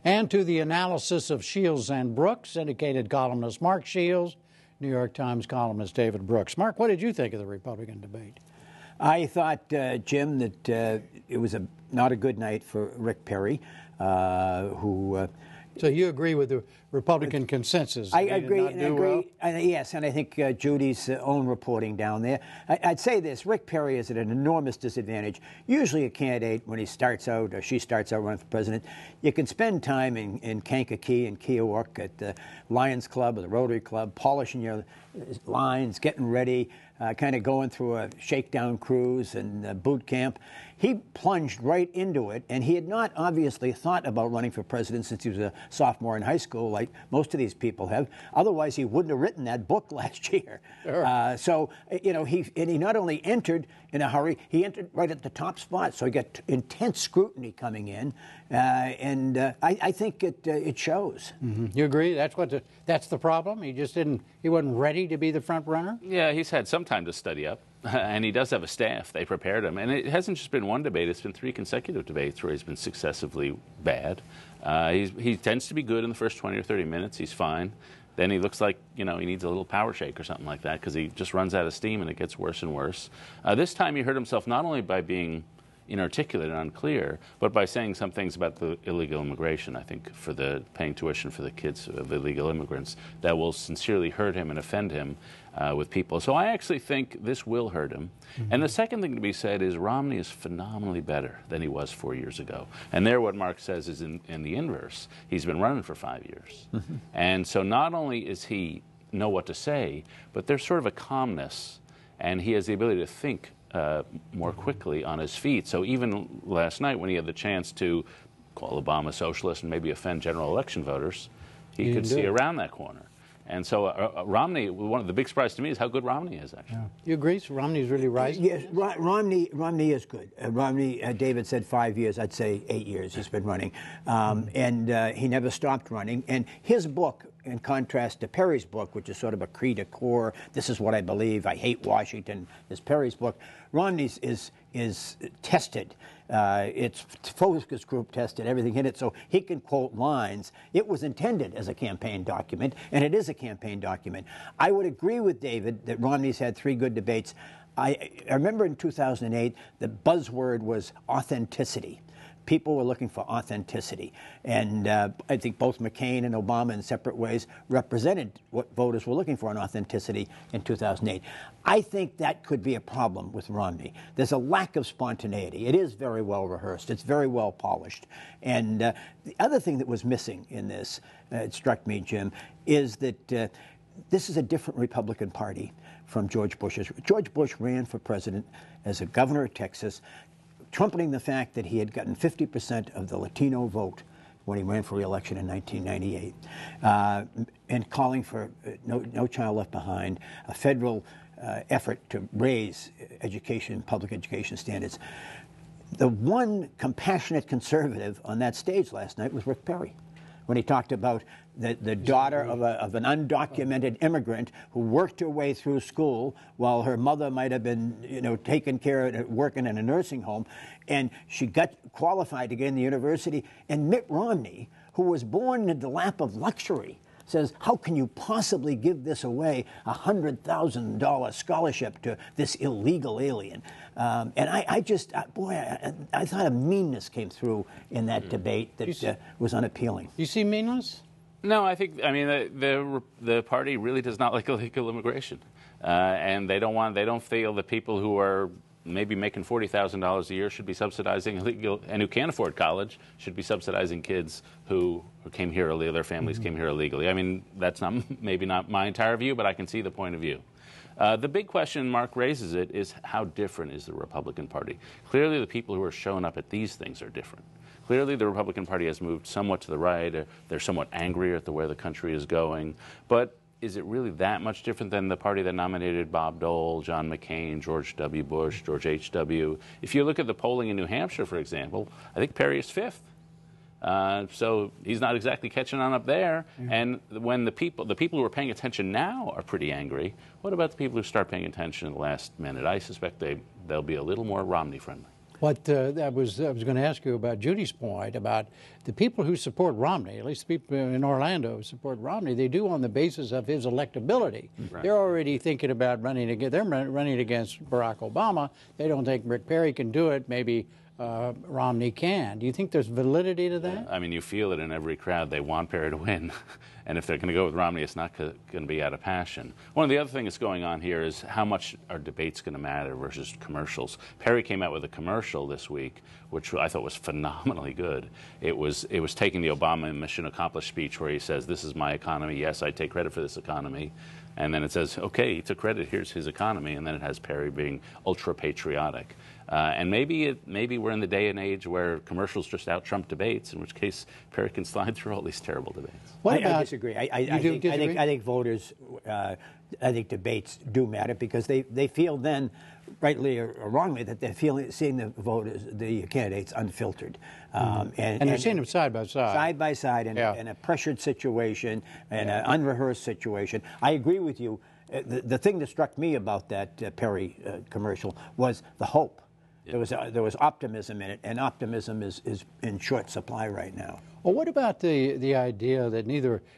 and to the analysis of Shields and Brooks, syndicated columnist Mark Shields, New York Times columnist David Brooks. Mark, what did you think of the Republican debate? I thought, Jim, that it was not a good night for Rick Perry, who... So you agree with the Republican consensus? I agree. Yes, and I think Judy's own reporting down there. I'd say this: Rick Perry is at an enormous disadvantage. Usually, a candidate, when he starts out or she starts out running for president, you can spend time in Kankakee and Keokuk at the Lions Club or the Rotary Club, polishing your lines, getting ready, kind of going through a shakedown cruise and boot camp. He plunged right into it, and he had not obviously thought about running for president since he was a sophomore in high school, like most of these people have. Otherwise, he wouldn't have written that book last year. Sure. So, he not only entered in a hurry, he entered right at the top spot. So he got intense scrutiny coming in, and I think it shows. Mm-hmm. You agree? That's the problem. He wasn't ready to be the front runner. Yeah, he's had some time to study up. And he does have a staff. They prepared him. And it hasn't just been one debate. It's been 3 consecutive debates where he's been successively bad. He tends to be good in the first 20 or 30 minutes. He's fine. Then he looks like, he needs a little power shake or something like that because he just runs out of steam and it gets worse and worse. This time he hurt himself not only by being inarticulate and unclear, but by saying some things about the illegal immigration, I think, for the paying tuition for the kids of illegal immigrants, that will sincerely hurt him and offend him with people. So I actually think this will hurt him. Mm-hmm. And the second thing to be said is Romney is phenomenally better than he was 4 years ago. And there what Mark says is in the inverse. He's been running for 5 years. Mm-hmm. And so not only is he know what to say, but there's sort of a calmness, and he has the ability to think more quickly on his feet. So even last night when he had the chance to call Obama socialist and maybe offend general election voters, he could see around that corner. And so Romney, one of the big surprises to me is how good Romney is, actually. Yeah. You agree? So Romney's really rising? Yes, Romney is good. Romney, David said 5 years. I'd say 8 years he's been running. And he never stopped running. And his book, in contrast to Perry's book, which is sort of a cri de coeur, this is what I believe, I hate Washington, is Perry's book. Romney's is tested. It's focus group tested, everything in it, so he can quote lines. It was intended as a campaign document, and it is a campaign document. I would agree with David that Romney's had 3 good debates. I remember in 2008, the buzzword was authenticity. People were looking for authenticity. And I think both McCain and Obama in separate ways represented what voters were looking for in authenticity in 2008. I think that could be a problem with Romney. There's a lack of spontaneity. It is very well rehearsed. It's very well polished. And the other thing that was missing in this, it struck me, Jim, is that this is a different Republican Party from George Bush's. George Bush ran for president as a governor of Texas, trumpeting the fact that he had gotten 50% of the Latino vote when he ran for re-election in 1998, and calling for no child left behind, a federal effort to raise education, public education standards. The one compassionate conservative on that stage last night was Rick Perry, when he talked about the daughter of an undocumented immigrant who worked her way through school while her mother might have been, taken care of, working in a nursing home, and she got qualified to get in the university. And Mitt Romney, who was born in the lap of luxury, says, how can you possibly give this away, a $100,000 scholarship to this illegal alien? And I thought a meanness came through in that debate that was unappealing. You see meanness? No, I the party really does not like illegal immigration, and they don't feel that people who are maybe making $40,000 a year should be subsidizing illegal, and who can't afford college should be subsidizing kids who came here illegally, their families came here illegally. I mean, that's maybe not my entire view, but I can see the point of view. The big question, Mark raises it, is how different is the Republican Party? Clearly the people who are showing up at these things are different. Clearly the Republican Party has moved somewhat to the right. They're somewhat angrier at the way the country is going. But is it really that much different than the party that nominated Bob Dole, John McCain, George W. Bush, George H.W.? If you look at the polling in New Hampshire, for example, I think Perry is 5th. So he's not exactly catching on up there. And when the people who are paying attention now are pretty angry, what about the people who start paying attention in the last minute? I suspect they'll be a little more Romney-friendly. What I was going to ask you about Judy's point about the people who support Romney, at least the people in Orlando who support Romney, they do on the basis of his electability. Right. They're already thinking about running against. They're running against Barack Obama. They don't think Rick Perry can do it. Maybe Romney can. Do you think there's validity to that? I mean, you feel it in every crowd. They want Perry to win. And if they're going to go with Romney, it's not going to be out of passion. One of the other things that's going on here is how much are debates going to matter versus commercials. Perry came out with a commercial this week, which I thought was phenomenally good. It was taking the Obama Mission Accomplished speech where he says, "This is my economy. Yes, I take credit for this economy." And then it says, "Okay, he took credit. Here's his economy." And then it has Perry being ultra patriotic. And maybe we're in the day and age where commercials just out-trump debates, in which case Perry can slide through all these terrible debates. I disagree. I think voters, I think debates do matter because they feel then, rightly or wrongly, that they're seeing the voters, the candidates, unfiltered. And they're seeing them side by side. Side by side in a pressured situation, in an unrehearsed situation. I agree with you. The thing that struck me about that Perry commercial was the hope. There was optimism in it, and optimism is in short supply right now. Well, what about the idea that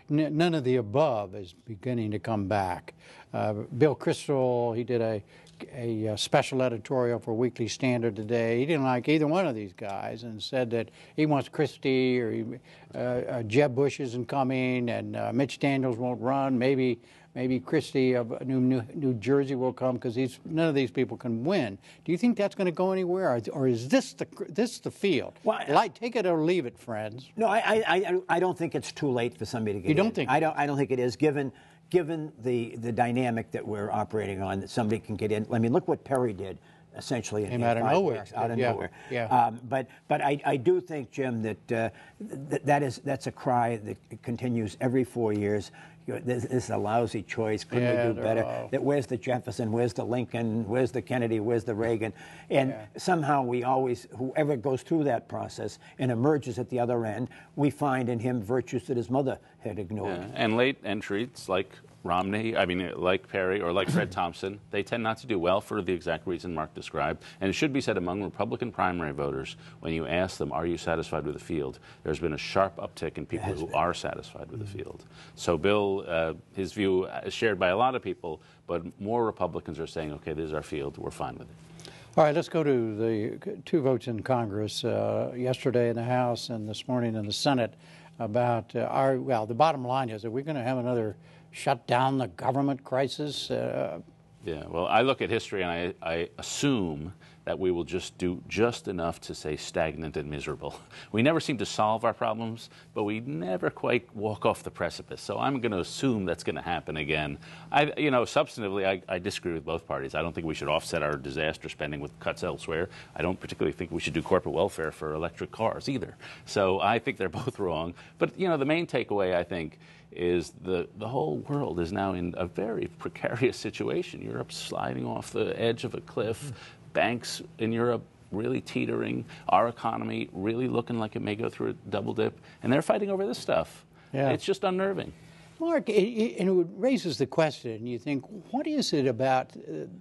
none of the above is beginning to come back? Bill Kristol, he did a special editorial for Weekly Standard today. He didn't like either one of these guys and said that he wants Christie or Jeb Bush isn't coming and Mitch Daniels won't run. Maybe Christie of New Jersey will come because none of these people can win. Do you think that's going to go anywhere, or is this the field? Well, take it or leave it, friends. No, I don't think it's too late for somebody to get in. You don't think? I don't think it is, given the dynamic that we're operating on, that somebody can get in. I mean, look what Perry did. Essentially, came out of nowhere. Out of nowhere. Yeah. But I do think, Jim, that's a cry that continues every 4 years. This is a lousy choice. Couldn't we do better? Where's the Jefferson? Where's the Lincoln? Where's the Kennedy? Where's the Reagan? And somehow whoever goes through that process and emerges at the other end, we find in him virtues that his mother had ignored. Yeah. And late entries like Romney, like Perry or like Fred Thompson, they tend not to do well for the exact reason Mark described. And it should be said, among Republican primary voters, when you ask them, are you satisfied with the field, there's been a sharp uptick in people who are satisfied with the field. So Bill, his view is shared by a lot of people, but more Republicans are saying, okay, this is our field, we're fine with it. All right, let's go to the two votes in Congress, yesterday in the House and this morning in the Senate, about the bottom line is, are we going to have another shut down the government crisis? Yeah, well, I look at history and I assume that we will just do just enough to say stagnant and miserable. We never seem to solve our problems, but we never quite walk off the precipice. So I'm going to assume that's going to happen again. Substantively, I disagree with both parties. I don't think we should offset our disaster spending with cuts elsewhere. I don't particularly think we should do corporate welfare for electric cars either. So I think they're both wrong. But, the main takeaway, I think, is the whole world is now in a very precarious situation. Europe's sliding off the edge of a cliff. Banks in Europe really teetering. Our economy really looking like it may go through a double dip. And they're fighting over this stuff. Yeah. It's just unnerving. Mark, it raises the question, you think, what is it about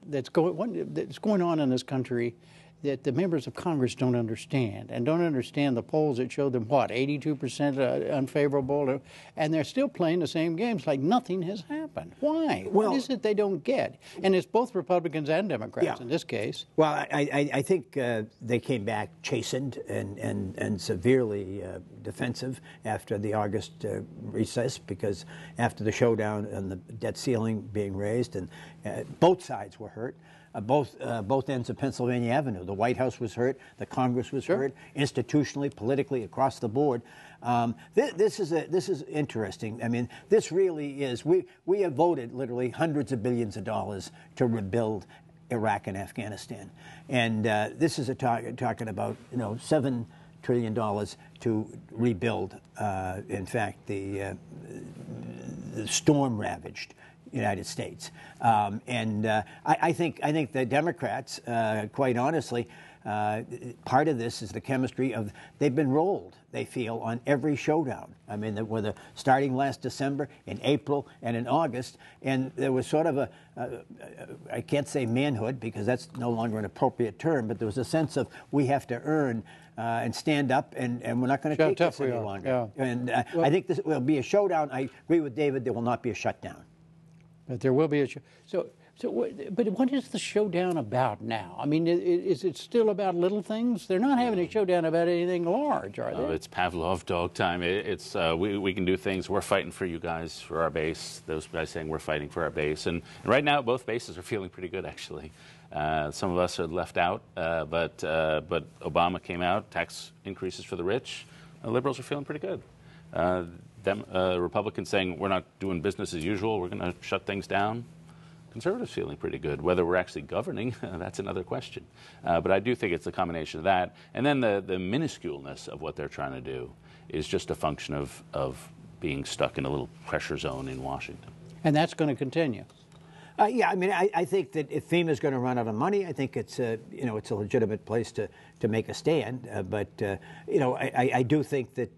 that's going on in this country that the members of Congress don't understand the polls that show them, 82% unfavorable, and they're still playing the same games like nothing has happened. Why? What is it they don't get? And it's both Republicans and Democrats in this case. Well, I think they came back chastened and severely defensive after the August recess, because after the showdown and the debt ceiling being raised, and both sides were hurt. Both ends of Pennsylvania Avenue. The White House was hurt. The Congress was hurt. Institutionally, politically, across the board. This is interesting. I mean, this really is. We have voted literally hundreds of billions of dollars to rebuild Iraq and Afghanistan, and this is talking about $7 trillion to rebuild. In fact, the storm ravaged United States. I think the Democrats, quite honestly, part of this is the chemistry of, they've been rolled, they feel, on every showdown. I mean, whether starting last December, in April, and in August, and there was sort of I can't say manhood because that's no longer an appropriate term, but there was a sense of we have to earn and stand up, and we're not going to take this any longer. Yeah. And I think this will be a showdown. I agree with David, there will not be a shutdown. But there will be a but what is the showdown about now? I mean, is it still about little things? They're not having a showdown about anything large, are they? It's Pavlov dog time. It's we can do things. We're fighting for you guys, for our base. Those guys saying we're fighting for our base. And right now, both bases are feeling pretty good, actually. Some of us are left out, but Obama came out, tax increases for the rich. The liberals are feeling pretty good. Republicans saying we're not doing business as usual. We're going to shut things down. Conservatives feeling pretty good. Whether we're actually governing, that's another question. But I do think it's a combination of that. And then the minusculeness of what they're trying to do is just a function of being stuck in a little pressure zone in Washington. And that's going to continue. Yeah, I mean, I think that if FEMA is going to run out of money, I think it's it's a legitimate place to make a stand. But I do think that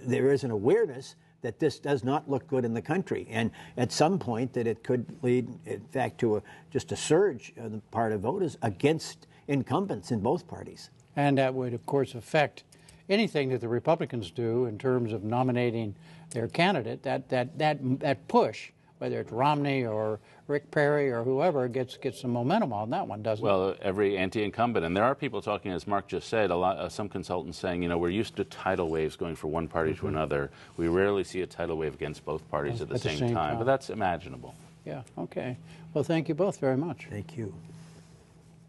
there is an awareness that this does not look good in the country, and at some point that it could lead, in fact, to just a surge on the part of voters against incumbents in both parties. And that would, of course, affect anything that the Republicans do in terms of nominating their candidate. That push, whether it's Romney or Rick Perry or whoever, gets some momentum on that one, doesn't it? Well, every anti-incumbent, and there are people talking, as Mark just said, some consultants saying, we're used to tidal waves going from one party to another. We rarely see a tidal wave against both parties at the same time, but that's imaginable. Yeah, okay. Well, thank you both very much. Thank you.